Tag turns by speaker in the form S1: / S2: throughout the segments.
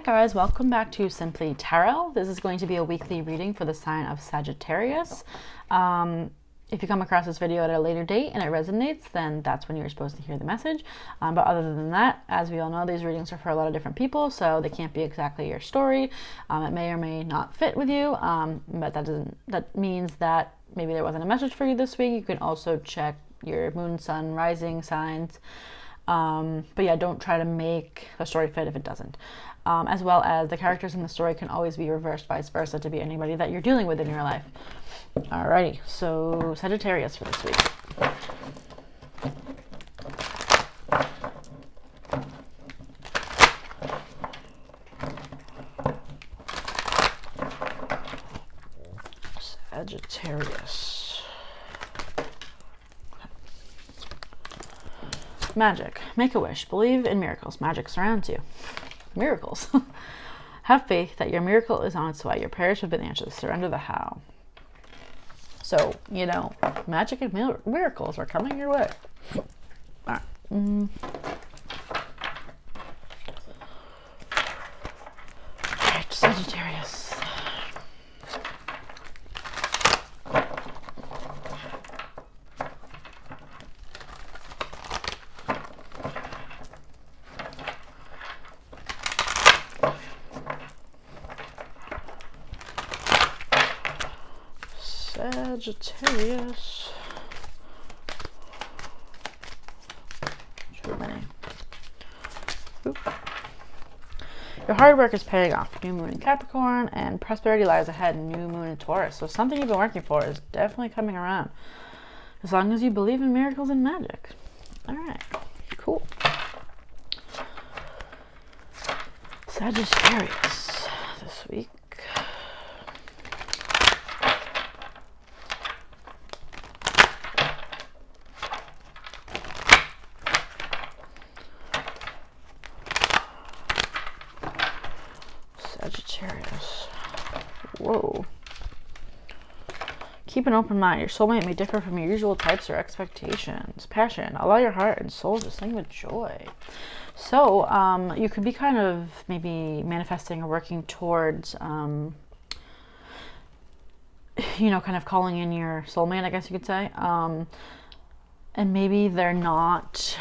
S1: guys, welcome back to Simply Tarot. This is going to be a weekly reading for the sign of Sagittarius. If you come across this video at a later date and it resonates, then that's when you're supposed to hear the message. But other than that, as we all know, these readings are for a lot of different people, so they can't be exactly your story. It may or may not fit with you, but that means that maybe there wasn't a message for you this week. You can also check your moon, sun, rising signs. But yeah, don't try to make the story fit if it doesn't. As well as the characters in the story can always be reversed vice versa to be anybody that you're dealing with in your life. Alrighty, so Sagittarius for this week. Sagittarius. Magic. Make a wish. Believe in miracles. Magic surrounds you. Miracles. Have faith that your miracle is on its way. Your prayers have been answered. Surrender the how. So, you know, magic and miracles are coming your way. All right. All right, Sagittarius. Sagittarius. Too many. Oop. Your hard work is paying off. New moon in Capricorn, and prosperity lies ahead. New moon in Taurus. So something you've been working for is definitely coming around. As long as you believe in miracles and magic. All right. Cool. Sagittarius this week. Sagittarius. Whoa. Keep an open mind. Your soulmate may differ from your usual types or expectations. Passion. Allow your heart and soul to sing with joy. So, you could be kind of maybe manifesting or working towards, you know, kind of calling in your soulmate, I guess you could say. And maybe they're not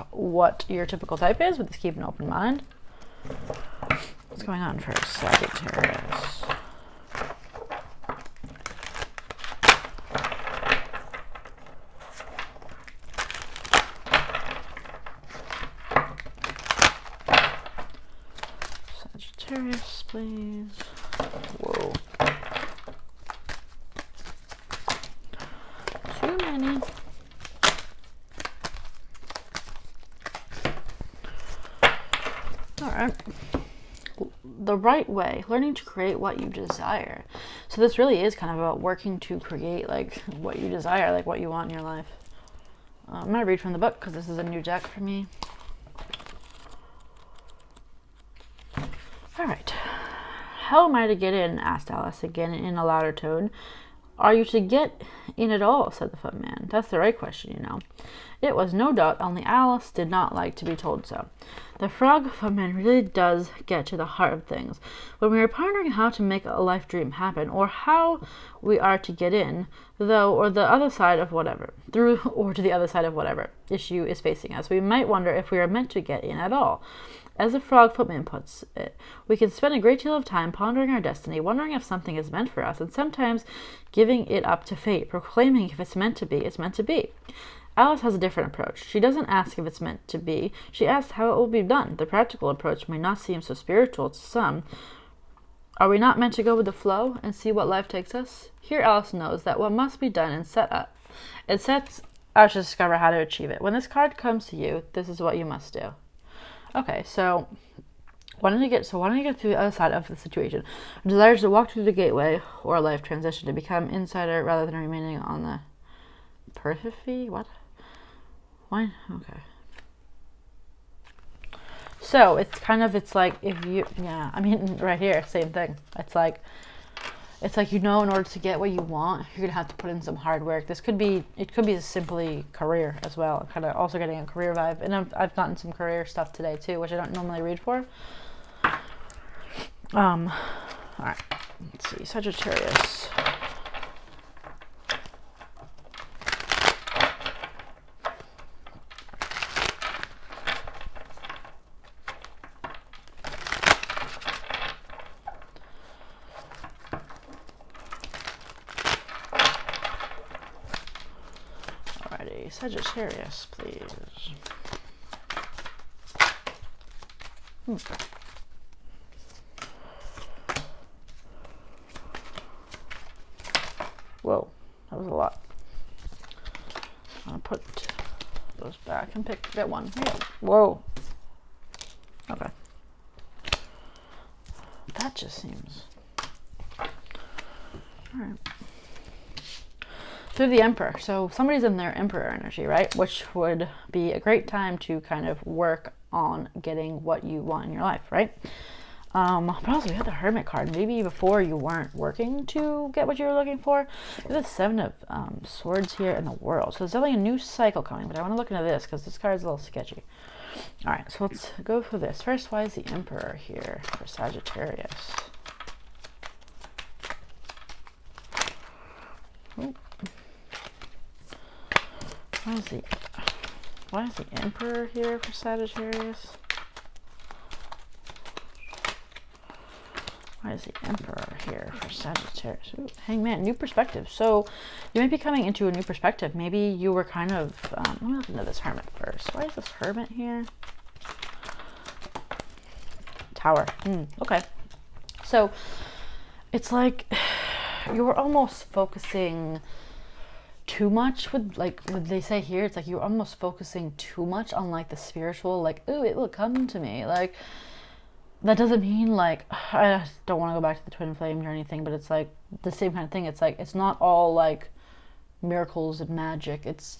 S1: what your typical type is, but just keep an open mind. What's going on for Sagittarius? Sagittarius, please. Whoa. Too many. All right. The right way, learning to create what you desire. So this really is kind of about working to create like what you desire, like what you want in your life. I'm going to read from the book because this is a new deck for me. All right. How am I to get in? Asked Alice again in a louder tone. Are you to get in at all? Said the footman. That's the right question, you know. It was no doubt, only Alice did not like to be told so. The frog footman really does get to the heart of things. When we are pondering how to make a life dream happen, or how we are to get in, though, or the other side of whatever, through or to the other side of whatever issue is facing us, we might wonder if we are meant to get in at all. As the frog footman puts it, we can spend a great deal of time pondering our destiny, wondering if something is meant for us, and sometimes giving it up to fate, proclaiming if it's meant to be, it's meant to be. Alice has a different approach. She doesn't ask if it's meant to be. She asks how it will be done. The practical approach may not seem so spiritual to some. Are we not meant to go with the flow and see what life takes us? Here Alice knows that what must be done and set up. It sets out to discover how to achieve it. When this card comes to you, this is what you must do. Okay, so why don't you get to the other side of the situation? Desires to walk through the gateway or a life transition to become insider rather than remaining on the periphery? What? Why? Okay. So it's like if you, yeah, I mean, right here, same thing. It's like, you know, in order to get what you want, you're gonna have to put in some hard work. It could be simply career as well. I'm kind of also getting a career vibe, and I've gotten some career stuff today too, which I don't normally read for. All right, let's see, Sagittarius. Alrighty, Sagittarius, please. Whoa, that was a lot. I'll put those back and get one. Yeah. Whoa. Okay. That just seems... Alright. Through the Emperor. So somebody's in their Emperor energy, right? Which would be a great time to kind of work on getting what you want in your life, right? But also we had the Hermit card. Maybe before you weren't working to get what you were looking for. We have the Seven of Swords here in the World. So there's definitely a new cycle coming, but I want to look into this because this card is a little sketchy. All right, so let's go through this. First, why is the Emperor here for Sagittarius? Ooh. Why is the Emperor here for Sagittarius? Why is the Emperor here for Sagittarius? Ooh, Hangman, new perspective. So you might be coming into a new perspective. Maybe you were kind of, let me look into this Hermit first. Why is this Hermit here? Tower. Okay. So it's like you were almost focusing too much with, like, what they say here, it's like you're almost focusing too much on like the spiritual, like, ooh, it will come to me. Like, that doesn't mean like, I don't want to go back to the twin flames or anything, but it's like the same kind of thing. It's like, it's not all like miracles and magic. It's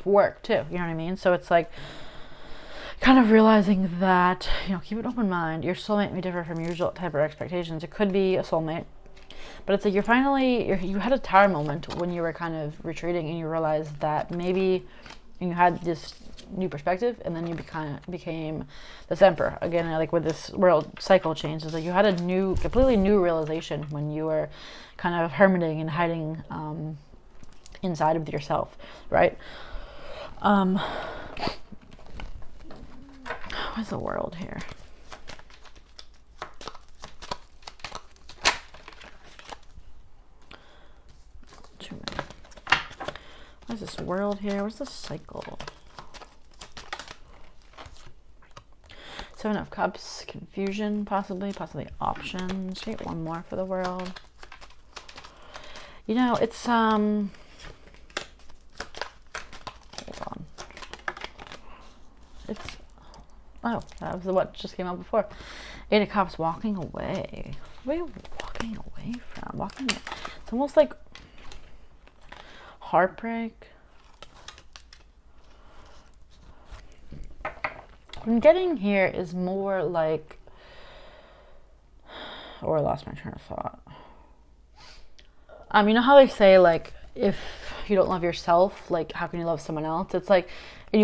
S1: work too. You know what I mean? So it's like kind of realizing that, you know, keep an open mind. Your soulmate may differ from your usual type of expectations. It could be a soulmate, but it's like you had a tower moment when you were kind of retreating and you realized that maybe you had this new perspective, and then you became this Emperor again, like with this world cycle change. It's like you had a completely new realization when you were kind of hermiting and hiding inside of yourself, right? What's the World here? Too many. What is this World here? What's the cycle? Seven of Cups, confusion, possibly options. Get one more for the World. You know, it's hold on. It's oh, that was what just came out before. Eight of Cups, walking away. What are you walking away from? It's almost like heartbreak. What I'm getting here is more like, or I lost my train of thought. You know how they say, like, if you don't love yourself, like, how can you love someone else? It's like, and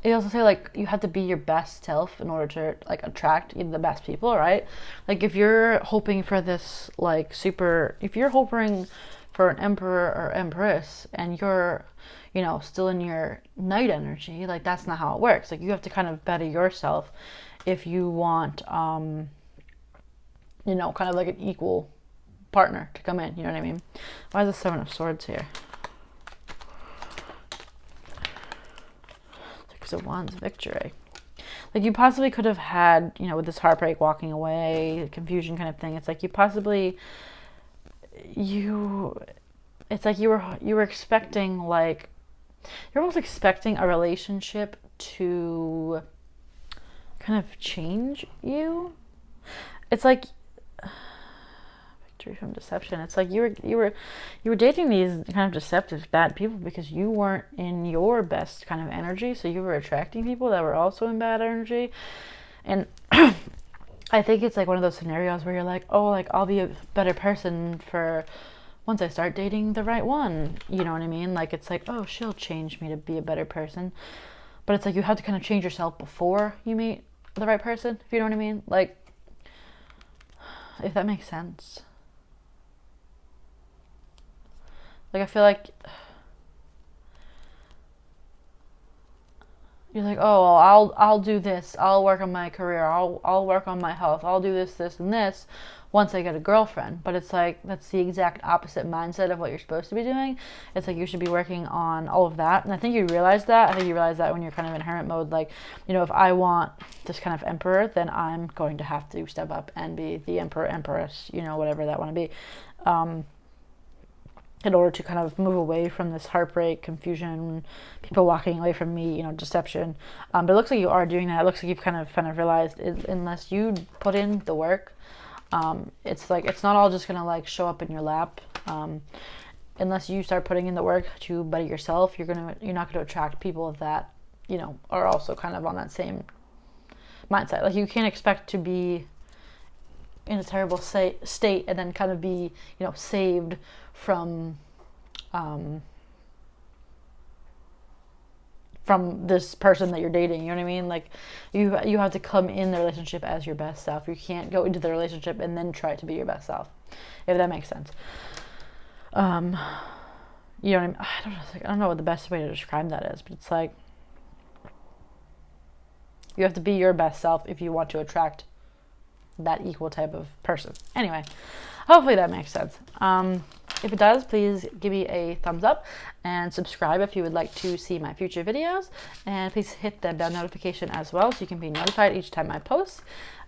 S1: they also say, like, you have to be your best self in order to, like, attract the best people, right? Like, if you're hoping for this, like, if you're hoping for an Emperor or Empress and you're, you know, still in your night energy, like, that's not how it works. Like, you have to kind of better yourself if you want, you know, kind of like an equal partner to come in, you know what I mean? Why is the Seven of Swords here? Six of Wands, victory. Like, you possibly could have had, you know, with this heartbreak, walking away, confusion kind of thing, it's like you possibly, it's like you were expecting, like, you're almost expecting a relationship to kind of change you. It's like victory from deception. It's like you were dating these kind of deceptive bad people because you weren't in your best kind of energy, so you were attracting people that were also in bad energy. And I think it's like one of those scenarios where you're like, oh, like, I'll be a better person for once I start dating the right one, you know what I mean? Like, it's like, oh, she'll change me to be a better person. But it's like you have to kind of change yourself before you meet the right person, if you know what I mean? Like, if that makes sense. Like, I feel like you're like, oh, well, I'll do this. I'll work on my career. I'll work on my health. I'll do this, this, and this once I get a girlfriend. But it's like, that's the exact opposite mindset of what you're supposed to be doing. It's like, you should be working on all of that. And I think you realize that. I think you realize that when you're kind of in hermit mode. Like, you know, if I want this kind of emperor, then I'm going to have to step up and be the emperor, empress, you know, whatever that want to be. In order to kind of move away from this heartbreak, confusion, people walking away from me, you know, deception. But it looks like you are doing that. It looks like you've kind of realized unless you put in the work, it's like, it's not all just gonna like show up in your lap. Unless you start putting in the work to better yourself, you're not gonna attract people that, you know, are also kind of on that same mindset. Like, you can't expect to be in a terrible state and then kind of be, you know, saved from this person that you're dating. You know what I mean? Like, you have to come in the relationship as your best self. You can't go into the relationship and then try to be your best self, if that makes sense. You know what I mean? I don't know what the best way to describe that is, but it's like, you have to be your best self if you want to attract that equal type of person. Anyway, hopefully that makes sense. If it does, please give me a thumbs up and subscribe if you would like to see my future videos. And please hit the bell notification as well so you can be notified each time I post.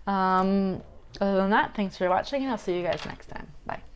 S1: Other than that, thanks for watching, and I'll see you guys next time. Bye.